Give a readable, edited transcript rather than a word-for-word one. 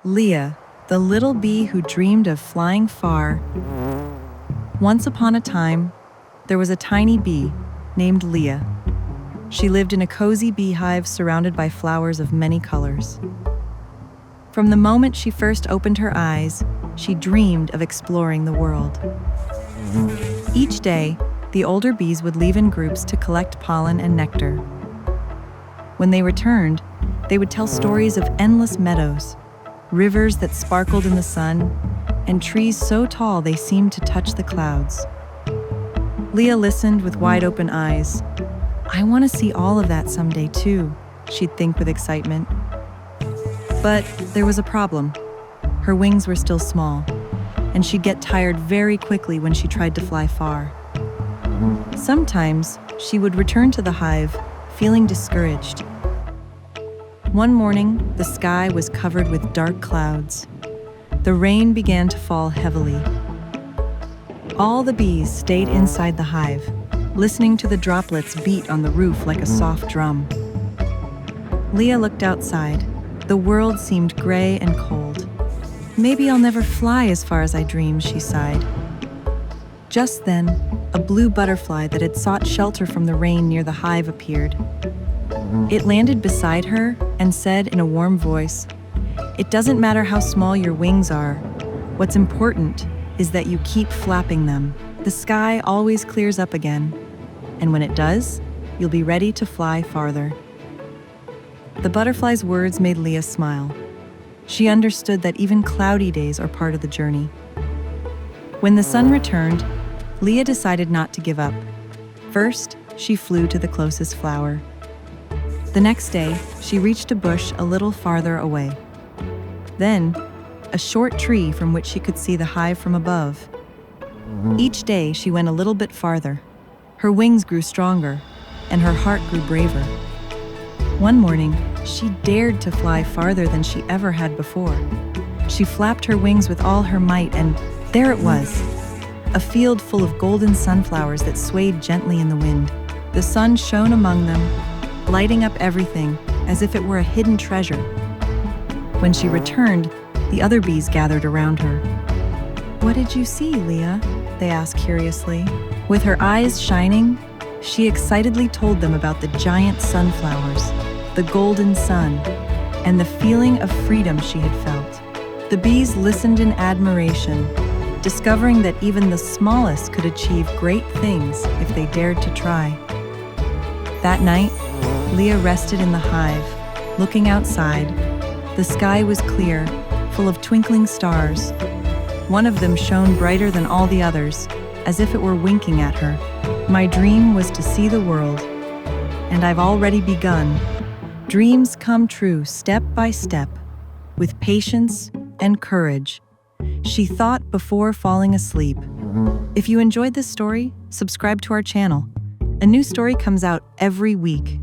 Leah, the little bee who dreamed of flying far. Once upon a time, there was a tiny bee named Leah. She lived in a cozy beehive surrounded by flowers of many colors. From the moment she first opened her eyes, she dreamed of exploring the world. Each day, the older bees would leave in groups to collect pollen and nectar. When they returned, they would tell stories of endless meadows, rivers that sparkled in the sun, and trees so tall they seemed to touch the clouds. Leah listened with wide-open eyes. "I want to see all of that someday too," she'd think with excitement. But there was a problem. Her wings were still small, and she'd get tired very quickly when she tried to fly far. Sometimes, she would return to the hive, feeling discouraged. One morning, the sky was covered with dark clouds. The rain began to fall heavily. All the bees stayed inside the hive, listening to the droplets beat on the roof like a soft drum. Leah looked outside. The world seemed gray and cold. "Maybe I'll never fly as far as I dreamed," she sighed. Just then, a blue butterfly that had sought shelter from the rain near the hive appeared. It landed beside her and said in a warm voice, "It doesn't matter how small your wings are. What's important is that you keep flapping them. The sky always clears up again, and when it does, you'll be ready to fly farther." The butterfly's words made Leah smile. She understood that even cloudy days are part of the journey. When the sun returned, Leah decided not to give up. First, she flew to the closest flower. The next day, she reached a bush a little farther away. Then, a short tree from which she could see the hive from above. Each day, she went a little bit farther. Her wings grew stronger, and her heart grew braver. One morning, she dared to fly farther than she ever had before. She flapped her wings with all her might, and there it was, a field full of golden sunflowers that swayed gently in the wind. The sun shone among them, lighting up everything as if it were a hidden treasure. When she returned, the other bees gathered around her. "What did you see, Leah?" they asked curiously. With her eyes shining, she excitedly told them about the giant sunflowers, the golden sun, and the feeling of freedom she had felt. The bees listened in admiration, discovering that even the smallest could achieve great things if they dared to try. That night, Leah rested in the hive, looking outside. The sky was clear, full of twinkling stars. One of them shone brighter than all the others, as if it were winking at her. "My dream was to see the world, and I've already begun. Dreams come true step by step, with patience and courage," she thought before falling asleep. If you enjoyed this story, subscribe to our channel. A new story comes out every week.